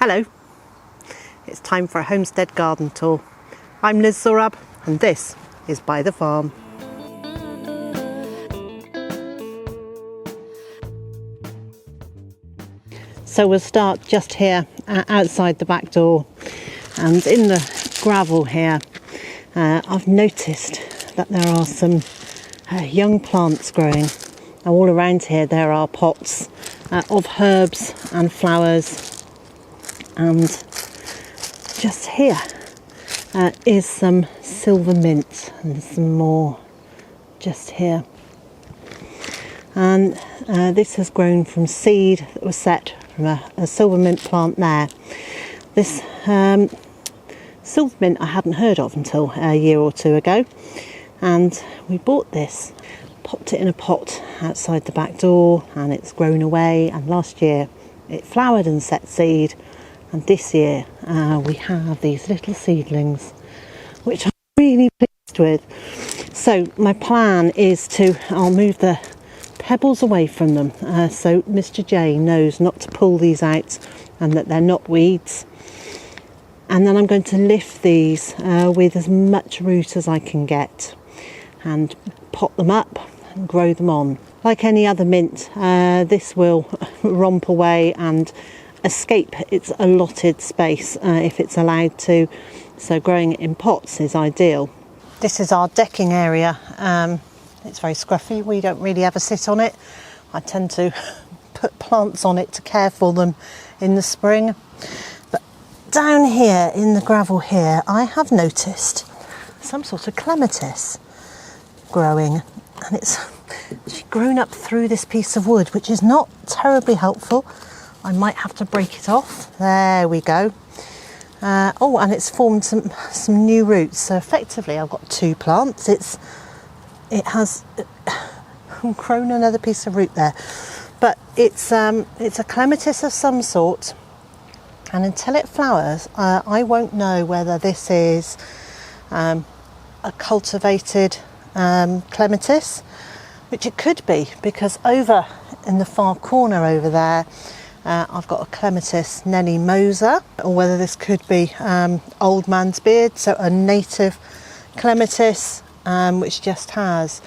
Hello, it's time for a Homestead Garden Tour. I'm Zorab and this is Byther Farm. So we'll start just here outside the back door, and in the gravel here I've noticed that there are some young plants growing. Now, all around here there are pots of herbs and flowers, and just here is some silver mint and some more just here. And this has grown from seed that was set from a silver mint plant there. This silver mint I hadn't heard of until a year or two ago, and we bought this, popped it in a pot outside the back door, and it's grown away, and last year it flowered and set seed. And this year we have these little seedlings, which I'm really pleased with. So my plan is I'll move the pebbles away from them so Mr. J knows not to pull these out and that they're not weeds. And then I'm going to lift these with as much root as I can get and pot them up and grow them on. Like any other mint, this will romp away and escape its allotted space if it's allowed to, so growing it in pots is ideal. This is our decking area. It's very scruffy, we don't really ever sit on it. I tend to put plants on it to care for them in the spring. But down here in the gravel here I have noticed some sort of clematis growing, and it's grown up through this piece of wood, which is not terribly helpful. I might have to break it off. There we go. Oh, and it's formed some new roots. So effectively, I've got two plants. It has grown another piece of root there, but it's a clematis of some sort. And until it flowers, I won't know whether this is a cultivated clematis, which it could be, because over in the far corner over there, I've got a clematis Nelly Moser, or whether this could be old man's beard, so a native clematis which just has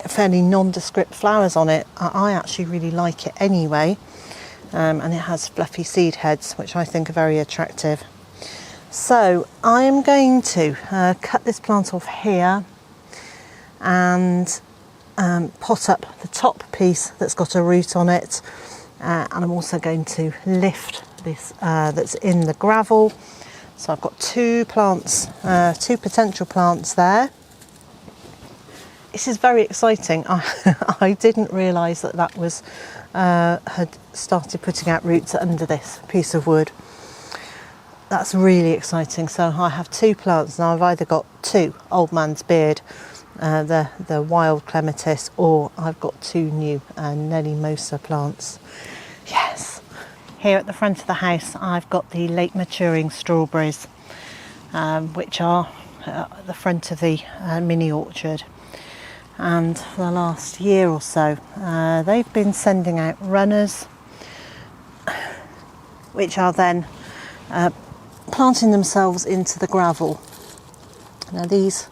fairly nondescript flowers on it. I actually really like it anyway, and it has fluffy seed heads which I think are very attractive. So I am going to cut this plant off here and pot up the top piece that's got a root on it. And I'm also going to lift this that's in the gravel. So I've got two plants, two potential plants there. This is very exciting. I didn't realise that was had started putting out roots under this piece of wood. That's really exciting. So I have two plants now. I've either got two old man's beard, the wild clematis, or I've got two new Nelly Moser plants. Yes. Here at the front of the house I've got the late maturing strawberries, which are at the front of the mini orchard, and for the last year or so they've been sending out runners which are then planting themselves into the gravel. Now these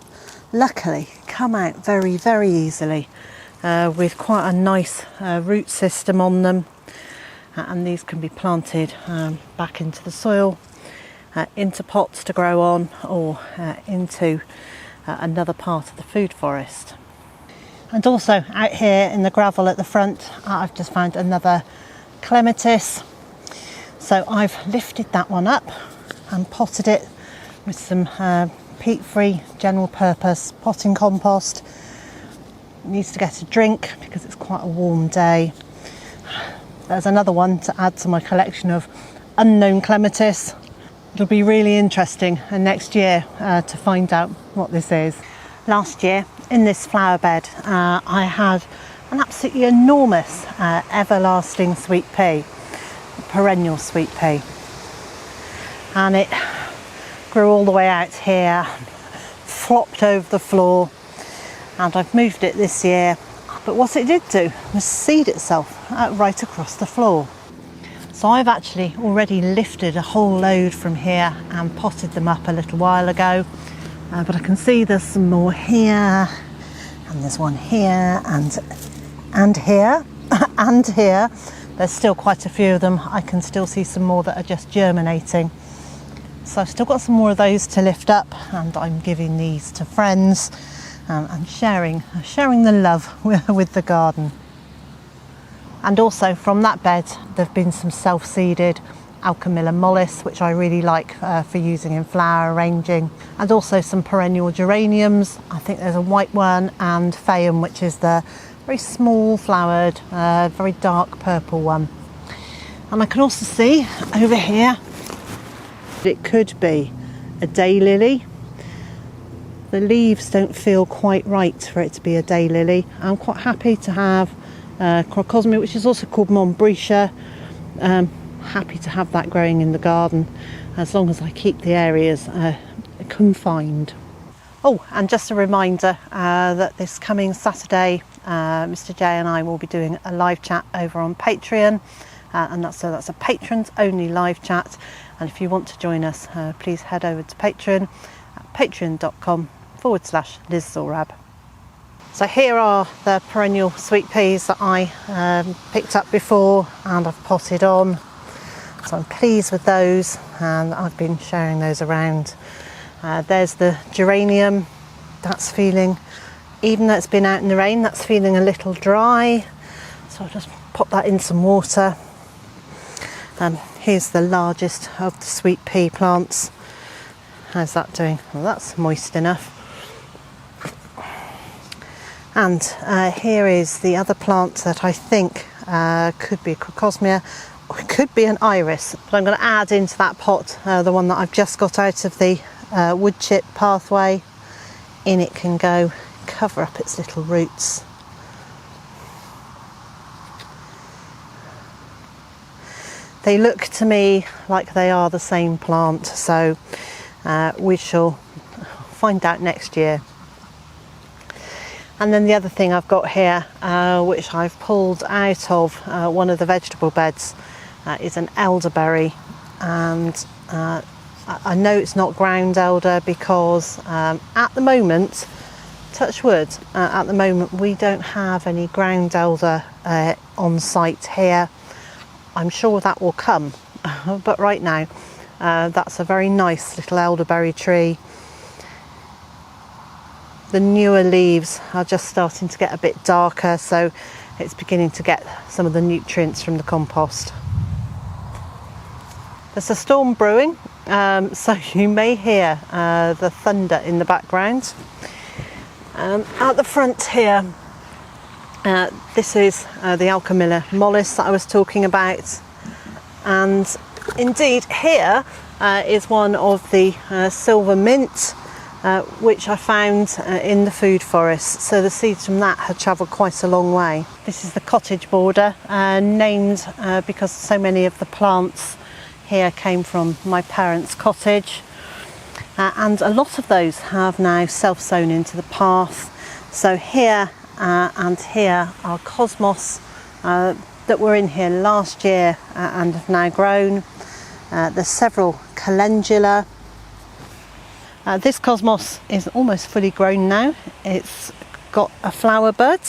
luckily come out very, very easily with quite a nice root system on them. And these can be planted back into the soil, into pots to grow on, or into another part of the food forest. And also out here in the gravel at the front, I've just found another clematis. So I've lifted that one up and potted it with some peat-free general purpose potting compost. It needs to get a drink because it's quite a warm day. There's another one to add to my collection of unknown clematis. It'll be really interesting next year to find out what this is. Last year in this flower bed I had an absolutely enormous everlasting sweet pea, perennial sweet pea, and it grew all the way out here, flopped over the floor, and I've moved it this year. But what it did do was seed itself right across the floor. So I've actually already lifted a whole load from here and potted them up a little while ago, but I can see there's some more here, and there's one here, and here, and here. There's still quite a few of them. I can still see some more that are just germinating. So I've still got some more of those to lift up, and I'm giving these to friends and sharing the love with the garden. And also from that bed there have been some self-seeded Alchemilla mollis, which I really like for using in flower arranging, and also some perennial geraniums. I think there's a white one, and Phaeum, which is the very small flowered, very dark purple one. And I can also see over here it could be a daylily. The leaves don't feel quite right for it to be a daylily. I'm quite happy to have crocosmia, which is also called Monmouthshire. Happy to have that growing in the garden as long as I keep the areas confined. Oh, and just a reminder that this coming Saturday Mr. J and I will be doing a live chat over on Patreon, and that's a patrons only live chat, and if you want to join us please head over to Patreon at patreon.com/Liz Zorab. So here are the perennial sweet peas that I picked up before and I've potted on. So I'm pleased with those, and I've been sharing those around. There's the geranium. That's feeling, even though it's been out in the rain, that's feeling a little dry. So I'll just pop that in some water. Here's the largest of the sweet pea plants. How's that doing? Well, that's moist enough. And here is the other plant that I think could be a crocosmia, or it could be an iris. But I'm going to add into that pot the one that I've just got out of the wood chip pathway. In it can go, cover up its little roots. They look to me like they are the same plant, so we shall find out next year. And then the other thing I've got here, which I've pulled out of one of the vegetable beds, is an elderberry. And I know it's not ground elder because at the moment, touch wood, at the moment we don't have any ground elder on site here. I'm sure that will come, but right now that's a very nice little elderberry tree. The newer leaves are just starting to get a bit darker, so it's beginning to get some of the nutrients from the compost. There's a storm brewing, so you may hear the thunder in the background. At the front here, this is the Alchemilla mollis that I was talking about, and indeed here is one of the silver mint, which I found in the food forest. So the seeds from that had travelled quite a long way. This is the cottage border, named because so many of the plants here came from my parents' cottage, and a lot of those have now self-sown into the path. So here and here are cosmos that were in here last year and have now grown. There's several calendula. This cosmos is almost fully grown now. It's got a flower bud,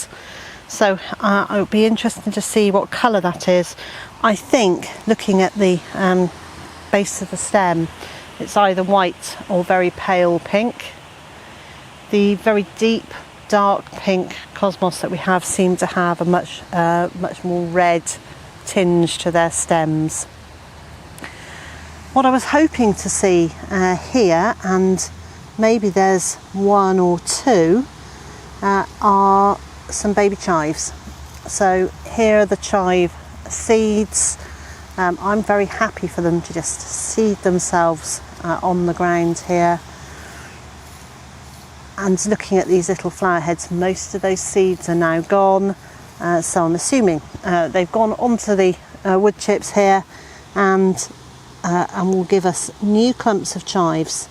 so it would be interesting to see what colour that is. I think, looking at the base of the stem, it's either white or very pale pink. The very deep dark pink cosmos that we have seem to have a much more red tinge to their stems. What I was hoping to see here, and maybe there's one or two, are some baby chives. So here are the chive seeds. I'm very happy for them to just seed themselves on the ground here. And looking at these little flower heads, most of those seeds are now gone. So I'm assuming they've gone onto the wood chips here, and will give us new clumps of chives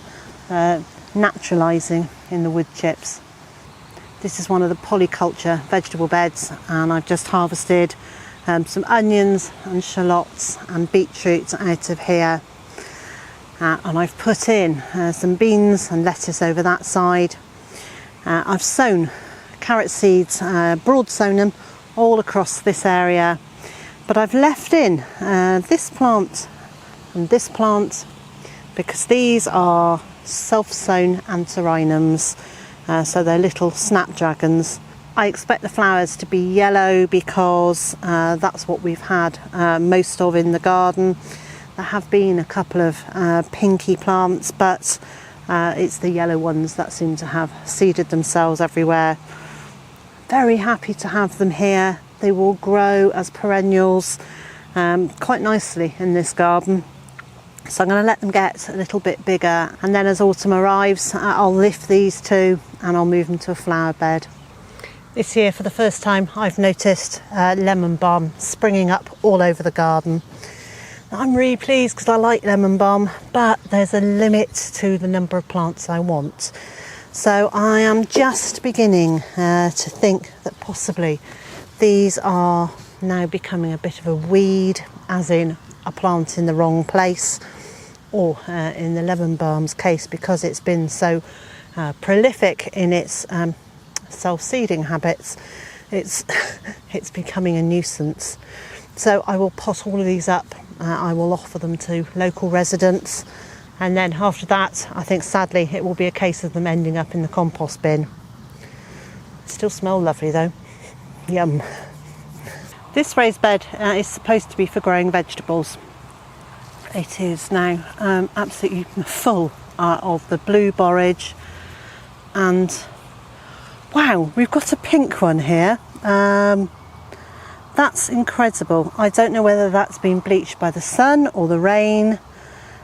naturalising in the wood chips. This is one of the polyculture vegetable beds, and I've just harvested some onions and shallots and beetroot out of here. And I've put in some beans and lettuce over that side. I've sown carrot seeds, broad sown them all across this area, but I've left in this plant and this plant because these are self-sown antirrhinums, so they're little snapdragons. I expect the flowers to be yellow because that's what we've had most of in the garden. There have been a couple of pinky plants, but it's the yellow ones that seem to have seeded themselves everywhere. Very happy to have them here. They will grow as perennials quite nicely in this garden. So I'm going to let them get a little bit bigger, and then as autumn arrives I'll lift these two and I'll move them to a flower bed. This year for the first time I've noticed lemon balm springing up all over the garden. I'm really pleased because I like lemon balm, but there's a limit to the number of plants I want. So I am just beginning to think that possibly these are now becoming a bit of a weed, as in a plant in the wrong place, or in the lemon balm's case, because it's been so prolific in its self-seeding habits, it's becoming a nuisance. So I will pot all of these up. I will offer them to local residents, and then after that I think sadly it will be a case of them ending up in the compost bin. Still smell lovely though. Yum. This raised bed is supposed to be for growing vegetables. It is now absolutely full of the blue borage, and wow, we've got a pink one here. That's incredible. I don't know whether that's been bleached by the sun or the rain.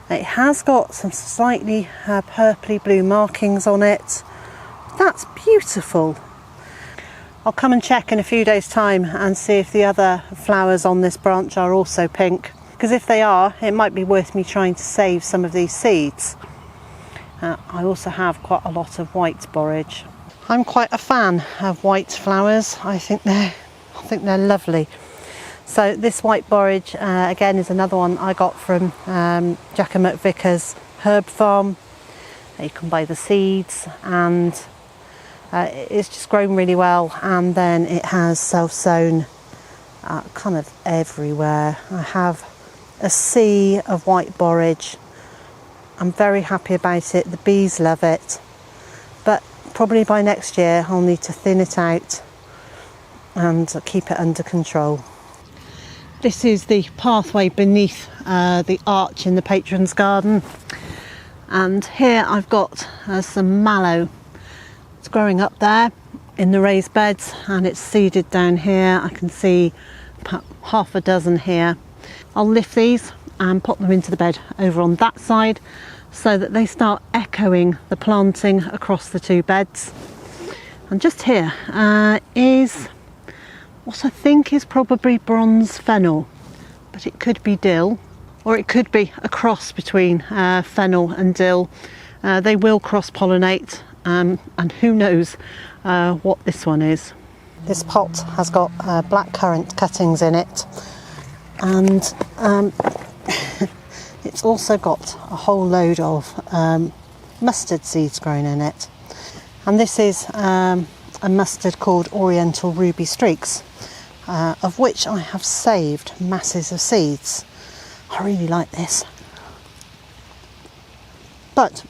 It has got some slightly purpley blue markings on it. That's beautiful. I'll come and check in a few days' time and see if the other flowers on this branch are also pink, because if they are, it might be worth me trying to save some of these seeds. I also have quite a lot of white borage. I'm quite a fan of white flowers. I think they're lovely. So this white borage again is another one I got from Giacomo Vickers Herb Farm. You can buy the seeds, and it's just grown really well, and then it has self-sown kind of everywhere. I have a sea of white borage. I'm very happy about it. The bees love it, but probably by next year I'll need to thin it out and keep it under control. This is the pathway beneath the arch in the patron's garden, and here I've got some mallow. It's growing up there in the raised beds, and it's seeded down here. I can see about half a dozen here. I'll lift these and pop them into the bed over on that side so that they start echoing the planting across the two beds. And just here is what I think is probably bronze fennel, but it could be dill, or it could be a cross between fennel and dill. They will cross-pollinate, and who knows what this one is. This pot has got blackcurrant cuttings in it, and it's also got a whole load of mustard seeds grown in it. And this is a mustard called Oriental Ruby Streaks, of which I have saved masses of seeds. I really like this. But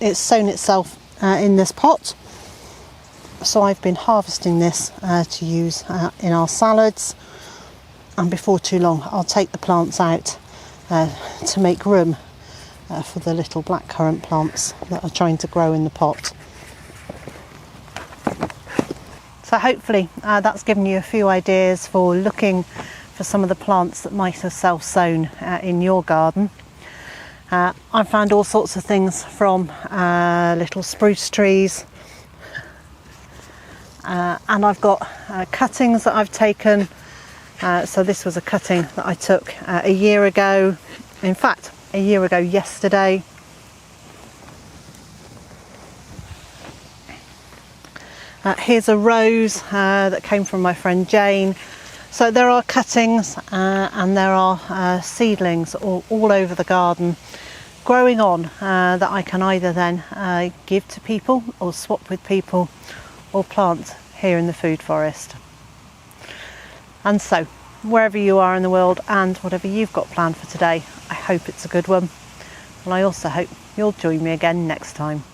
it's sown itself in this pot, so I've been harvesting this to use in our salads, and before too long I'll take the plants out to make room for the little blackcurrant plants that are trying to grow in the pot. So hopefully that's given you a few ideas for looking for some of the plants that might have self-sown in your garden. I've found all sorts of things from little spruce trees, and I've got cuttings that I've taken. So this was a cutting that I took a year ago, in fact a year ago yesterday. Here's a rose that came from my friend Jane. So there are cuttings and there are seedlings all over the garden growing on that I can either then give to people or swap with people or plant here in the food forest. And so wherever you are in the world and whatever you've got planned for today, I hope it's a good one, and I also hope you'll join me again next time.